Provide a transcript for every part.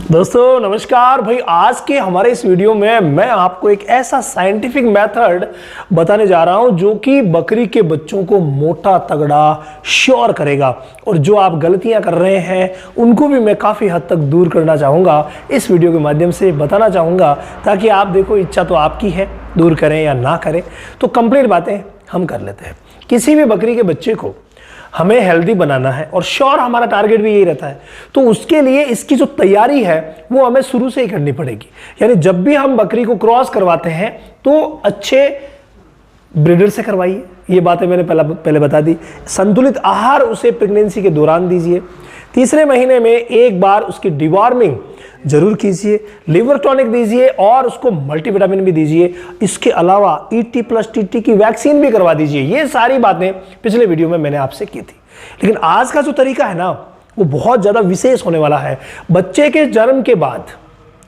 दोस्तों नमस्कार भाई। आज के हमारे इस वीडियो में मैं आपको एक ऐसा साइंटिफिक मेथड बताने जा रहा हूं जो कि बकरी के बच्चों को मोटा तगड़ा श्योर करेगा, और जो आप गलतियां कर रहे हैं उनको भी मैं काफ़ी हद तक दूर करना चाहूँगा, इस वीडियो के माध्यम से बताना चाहूँगा, ताकि आप देखो इच्छा तो आपकी है, दूर करें या ना करें तो कंप्लीट बातें हम कर लेते हैं। किसी भी बकरी के बच्चे को हमें हेल्दी बनाना है और श्योर हमारा टारगेट भी यही रहता है, तो उसके लिए इसकी जो तैयारी है वो हमें शुरू से ही करनी पड़ेगी। यानी जब भी हम बकरी को क्रॉस करवाते हैं तो अच्छे ब्रीडर से करवाइए, ये बातें मैंने पहले बता दी। संतुलित आहार उसे प्रेगनेंसी के दौरान दीजिए। तीसरे महीने में एक बार उसकी डिवॉर्मिंग जरूर कीजिए, लिवर टॉनिक दीजिए और उसको मल्टीविटामिन भी दीजिए। इसके अलावा ET+TT की वैक्सीन भी करवा दीजिए। ये सारी बातें पिछले वीडियो में मैंने आपसे की थी, लेकिन आज का जो तरीका है ना वो बहुत ज़्यादा विशेष होने वाला है। बच्चे के जन्म के बाद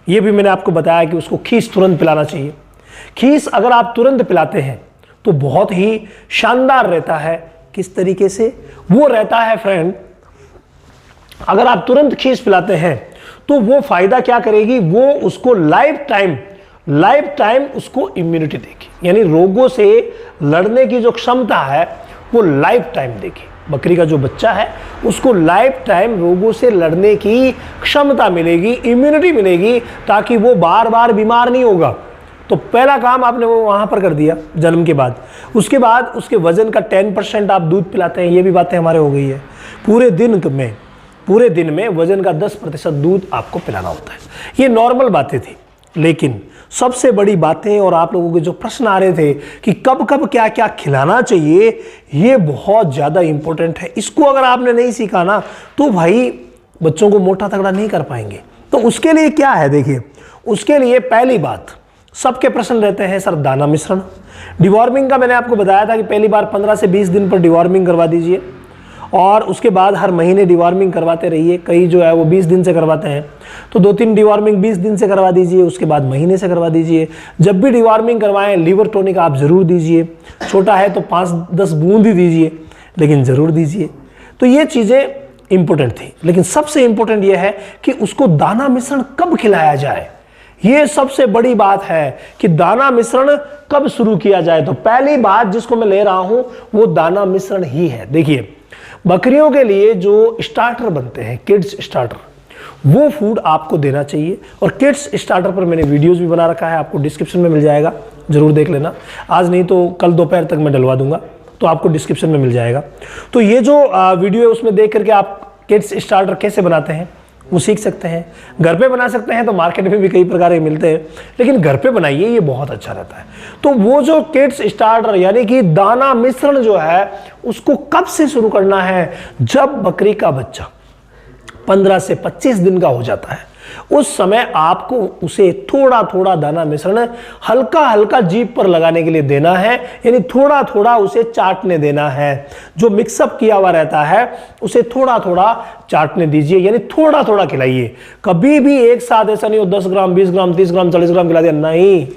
ये भी मैंने आपको बताया कि उसको खीस तुरंत पिलाना चाहिए। खीस अगर आप तुरंत पिलाते हैं तो बहुत ही शानदार रहता है। किस तरीके से वो रहता है फ्रेंड, अगर आप तुरंत खीस पिलाते हैं तो वो फायदा क्या करेगी, वो उसको लाइफ टाइम उसको इम्यूनिटी देगी, यानी रोगों से लड़ने की जो क्षमता है वो लाइफ टाइम देगी। बकरी का जो बच्चा है उसको लाइफ टाइम रोगों से लड़ने की क्षमता मिलेगी, इम्यूनिटी मिलेगी, ताकि वो बार बार बीमार नहीं होगा। तो पहला काम आपने वो वहां पर कर दिया जन्म के बाद। उसके बाद उसके वजन का 10% आप दूध पिलाते हैं, ये भी बातें हमारे हो गई है। पूरे दिन में वजन का 10% दूध आपको पिलाना होता है। ये नॉर्मल बातें थी, लेकिन सबसे बड़ी बातें और आप लोगों के जो प्रश्न आ रहे थे कि कब कब क्या क्या खिलाना चाहिए, ये बहुत ज़्यादा इंपॉर्टेंट है। इसको अगर आपने नहीं सीखा ना तो भाई बच्चों को मोटा तगड़ा नहीं कर पाएंगे। तो उसके लिए क्या है, देखिए उसके लिए पहली बात, सबके प्रश्न रहते हैं सर दाना मिश्रण। डिवॉर्मिंग का मैंने आपको बताया था कि पहली बार 15 से 20 दिन पर डिवॉर्मिंग करवा दीजिए, और उसके बाद हर महीने डिवॉर्मिंग करवाते रहिए। कई जो है वो 20 दिन से करवाते हैं, तो 2-3 डिवॉर्मिंग 20 दिन से करवा दीजिए, उसके बाद महीने से करवा दीजिए। जब भी डिवॉर्मिंग करवाएं लिवर टॉनिक आप ज़रूर दीजिए। छोटा है तो 5-10 बूंद ही दीजिए, लेकिन ज़रूर दीजिए। तो ये चीज़ें इंपॉर्टेंट थी, लेकिन सबसे इंपॉर्टेंट ये है कि उसको दाना मिश्रण कब खिलाया जाए। ये सबसे बड़ी बात है कि दाना मिश्रण कब शुरू किया जाए। तो पहली बात जिसको मैं ले रहा हूं वो दाना मिश्रण ही है। देखिए बकरियों के लिए जो स्टार्टर बनते हैं, किड्स स्टार्टर, वो फूड आपको देना चाहिए। और किड्स स्टार्टर पर मैंने वीडियोस भी बना रखा है, आपको डिस्क्रिप्शन में मिल जाएगा, जरूर देख लेना। आज नहीं तो कल दोपहर तक मैं डलवा दूंगा, तो आपको डिस्क्रिप्शन में मिल जाएगा। तो ये जो वीडियो है उसमें देख करके आप किड्स स्टार्टर कैसे बनाते हैं वो सीख सकते हैं। घर पे बना सकते हैं तो मार्केट में भी कई प्रकार के मिलते हैं, लेकिन घर पे बनाइए, ये बहुत अच्छा रहता है। तो वो जो किड्स स्टार्टर यानी कि दाना मिश्रण जो है उसको कब से शुरू करना है, जब बकरी का बच्चा 15 से 25 दिन का हो जाता है। उस समय आपको उसे थोड़ा थोड़ा दाना मिश्रण हल्का हल्का जीभ पर लगाने के लिए देना है, यानी थोड़ा थोड़ा उसे चाटने देना है। जो मिक्सअप किया हुआ रहता है उसे थोड़ा थोड़ा चाटने दीजिए, यानी थोड़ा थोड़ा खिलाइए। कभी भी एक साथ ऐसा नहीं हो 10 ग्राम 20 ग्राम 30 ग्राम 40 ग्राम खिला दिया, नहीं,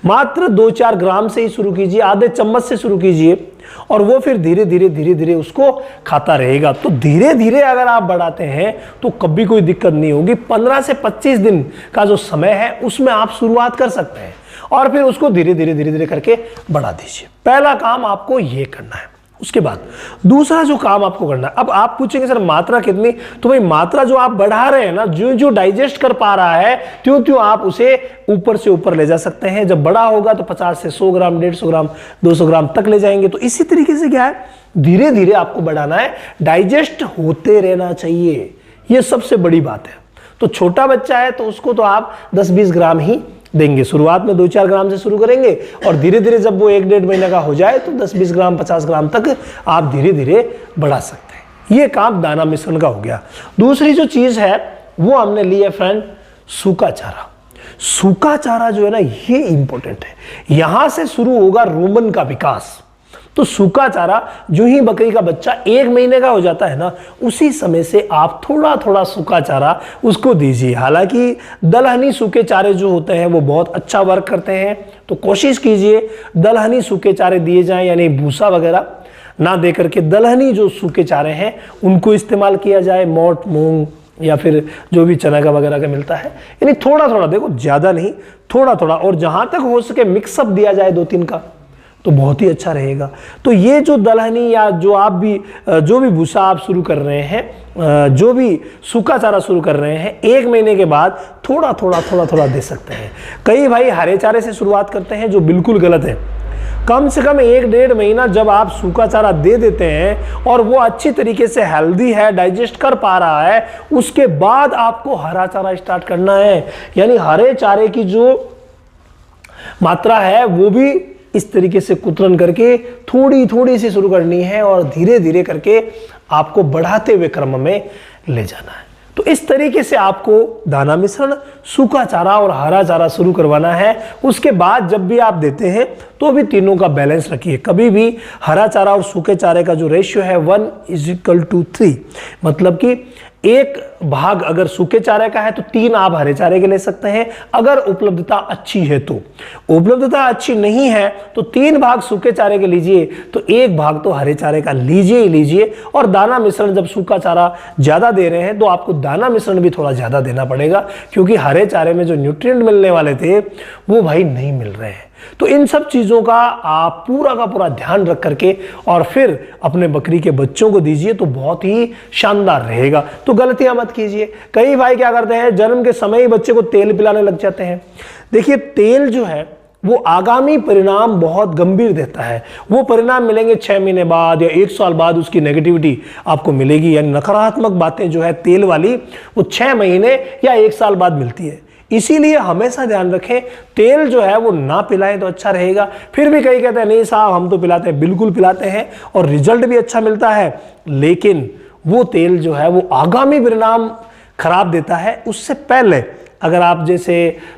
मात्र 2-4 ग्राम से ही शुरू कीजिए, आधे चम्मच से शुरू कीजिए, और वो फिर धीरे धीरे उसको खाता रहेगा। तो धीरे धीरे अगर आप बढ़ाते हैं तो कभी कोई दिक्कत नहीं होगी। 15 से 25 दिन का जो समय है उसमें आप शुरुआत कर सकते हैं, और फिर उसको धीरे धीरे करके बढ़ा दीजिए। पहला काम आपको ये करना है। उसके बाद दूसरा जो काम आपको करना है, अब आप पूछेंगे सर मात्रा कितनी, तो भाई मात्रा जो आप बढ़ा रहे हैं ना, जो डाइजेस्ट कर पा रहा है त्यों आप उसे ऊपर से ऊपर ले जा सकते हैं। जब बड़ा होगा तो 50 से 100 ग्राम 150 ग्राम 200 ग्राम तक ले जाएंगे। तो इसी तरीके से क्या है, धीरे धीरे आपको बढ़ाना है, डाइजेस्ट होते रहना चाहिए, ये सबसे बड़ी बात है। तो छोटा बच्चा है तो उसको तो आप 10-20 ग्राम ही देंगे। शुरुआत में 2-4 ग्राम से शुरू करेंगे, और धीरे धीरे जब वो 1-1.5 महीने का हो जाए तो 10-20 ग्राम 50 ग्राम तक आप धीरे धीरे बढ़ा सकते हैं। ये काम दाना मिश्रण का हो गया। दूसरी जो चीज़ है वो हमने ली है फ्रेंड, सूखा चारा। सूखा चारा जो है ना ये इंपॉर्टेंट है, यहां से शुरू होगा रूमन का विकास। तो सूखा चारा जो ही बकरी का बच्चा 1 महीने का हो जाता है ना, उसी समय से आप थोड़ा थोड़ा सूखा चारा उसको दीजिए। हालांकि दलहनी सूखे चारे जो होते हैं वो बहुत अच्छा वर्क करते हैं, तो कोशिश कीजिए दलहनी सूखे चारे दिए जाएं, यानी भूसा वगैरह ना दे करके दलहनी जो सूखे चारे हैं उनको इस्तेमाल किया जाए। मोट, मूंग, या फिर जो भी चना का वगैरह का मिलता है, यानी थोड़ा थोड़ा, देखो ज़्यादा नहीं, थोड़ा थोड़ा, और जहाँ तक हो सके मिक्सअप दिया जाए 2-3 का, तो बहुत ही अच्छा रहेगा। तो ये जो दलहनी या जो भी भूसा आप शुरू कर रहे हैं, जो भी सूखा चारा शुरू कर रहे हैं, 1 महीने के बाद थोड़ा थोड़ा दे सकते हैं। कई भाई हरे चारे से शुरुआत करते हैं, जो बिल्कुल गलत है। कम से कम 1-1.5 महीना जब आप सूखा चारा दे देते हैं और वो अच्छी तरीके से हेल्दी है, डाइजेस्ट कर पा रहा है, उसके बाद आपको हरा चारा स्टार्ट करना है। यानी हरे चारे की जो मात्रा है वो भी इस तरीके से कुतरन करके थोड़ी सी शुरू करनी है और धीरे धीरे करके आपको बढ़ाते हुए क्रम में ले जाना है। तो इस तरीके से आपको दाना मिश्रण, सूखा चारा और हरा चारा शुरू करवाना है। उसके बाद जब भी आप देते हैं तो भी तीनों का बैलेंस रखिए। कभी भी हरा चारा और सूखे चारे का जो रेशियो है 1:3, मतलब कि 1 भाग अगर सूखे चारे का है तो 3 आप हरे चारे के ले सकते हैं, अगर उपलब्धता अच्छी है तो। उपलब्धता अच्छी नहीं है तो 3 भाग सूखे चारे के लीजिए, तो 1 भाग तो हरे चारे का लीजिए ही लीजिए। और दाना मिश्रण, जब सूखा चारा ज़्यादा दे रहे हैं तो आपको दाना मिश्रण भी थोड़ा ज़्यादा देना पड़ेगा, क्योंकि हरे चारे में जो न्यूट्रिएंट मिलने वाले थे वो भाई नहीं मिल रहे हैं। तो इन सब चीज़ों का आप पूरा का पूरा ध्यान रख करके और फिर अपने बकरी के बच्चों को दीजिए तो बहुत ही शानदार रहेगा। तो गलतियां मत कीजिए। कई भाई क्या करते हैं, जन्म के समय ही बच्चे को तेल पिलाने लग जाते हैं। देखिए, तेल जो है वो आगामी परिणाम बहुत गंभीर देता है। वो परिणाम मिलेंगे 6 महीने बाद या 1 साल बाद, उसकी नेगेटिविटी आपको मिलेगी। यानी नकारात्मक बातें जो है तेल वाली, वो 6 महीने या 1 साल बाद मिलती है। इसीलिए हमेशा ध्यान रखें, तेल जो है वो ना पिलाएं तो अच्छा रहेगा। फिर भी कई कहते हैं नहीं साहब हम तो पिलाते हैं, बिल्कुल पिलाते हैं और रिजल्ट भी अच्छा मिलता है, लेकिन वो तेल जो है वो आगामी परिणाम खराब देता है। उससे पहले अगर आप जैसे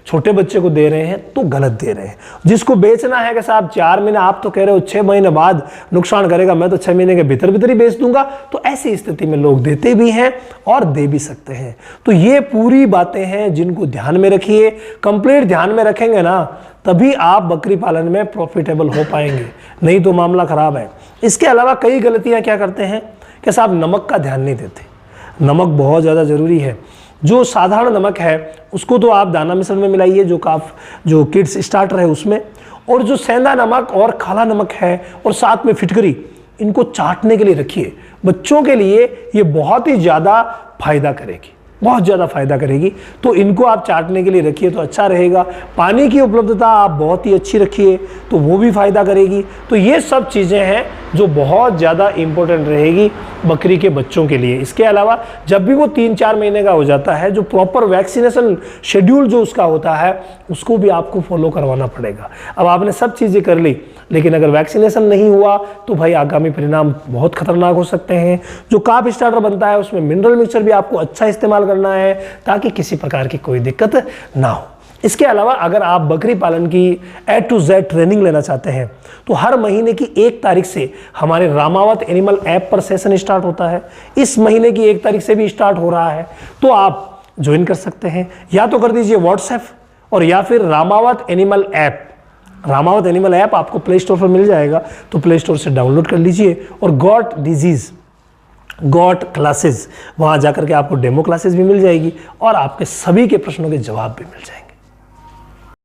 छोटे बच्चे को दे रहे हैं तो गलत दे रहे हैं। जिसको बेचना है कि साहब 4 महीने, आप तो कह रहे हो 6 महीने बाद नुकसान करेगा, मैं तो 6 महीने के भीतर ही बेच दूंगा, तो ऐसी स्थिति में लोग देते भी हैं और दे भी सकते हैं। तो ये पूरी बातें हैं जिनको ध्यान में रखिए। कंप्लीट ध्यान में रखेंगे ना, तभी आप बकरी पालन में प्रॉफिटेबल हो पाएंगे, नहीं तो मामला खराब है। इसके अलावा कई गलतियां क्या करते हैं कि साहब नमक का ध्यान नहीं देते। नमक बहुत ज़्यादा ज़रूरी है। जो साधारण नमक है उसको तो आप दाना मिश्रण में मिलाइए, जो किड्स स्टार्टर है उसमें, और जो सेंधा नमक और काला नमक है और साथ में फिटकरी, इनको चाटने के लिए रखिए। बच्चों के लिए ये बहुत ही ज़्यादा फायदा करेगी, बहुत ज़्यादा फायदा करेगी। तो इनको आप चाटने के लिए रखिए तो अच्छा रहेगा। पानी की उपलब्धता आप बहुत ही अच्छी रखिए तो वो भी फायदा करेगी। तो ये सब चीज़ें हैं जो बहुत ज़्यादा इम्पोर्टेंट रहेगी बकरी के बच्चों के लिए। इसके अलावा जब भी वो 3-4 महीने का हो जाता है, जो प्रॉपर वैक्सीनेशन शेड्यूल जो उसका होता है उसको भी आपको फॉलो करवाना पड़ेगा। अब आपने सब चीज़ें कर ली, लेकिन अगर वैक्सीनेशन नहीं हुआ तो भाई आगामी परिणाम बहुत खतरनाक हो सकते हैं। जो काफ स्टार्टर बनता है उसमें मिनरल मिक्सचर भी आपको अच्छा इस्तेमाल करना है ताकि किसी प्रकार की कोई दिक्कत ना हो। इसके अलावा अगर आप बकरी पालन की A to Z ट्रेनिंग लेना चाहते हैं तो हर महीने की 1 तारीख से हमारे रामावत एनिमल ऐप पर सेशन स्टार्ट होता है। इस महीने की 1 तारीख से भी स्टार्ट हो रहा है, तो आप ज्वाइन कर सकते हैं। या तो कर दीजिए व्हाट्सएप और या फिर Ramawat animal app. Ramawat animal app आपको प्ले स्टोर पर मिल जाएगा, तो प्ले स्टोर से डाउनलोड कर लीजिए और गॉट डिजीज़ गॉट क्लासेस, वहाँ जाकर के आपको डेमो क्लासेस भी मिल जाएगी और आपके सभी के प्रश्नों के जवाब भी मिल जाएंगे।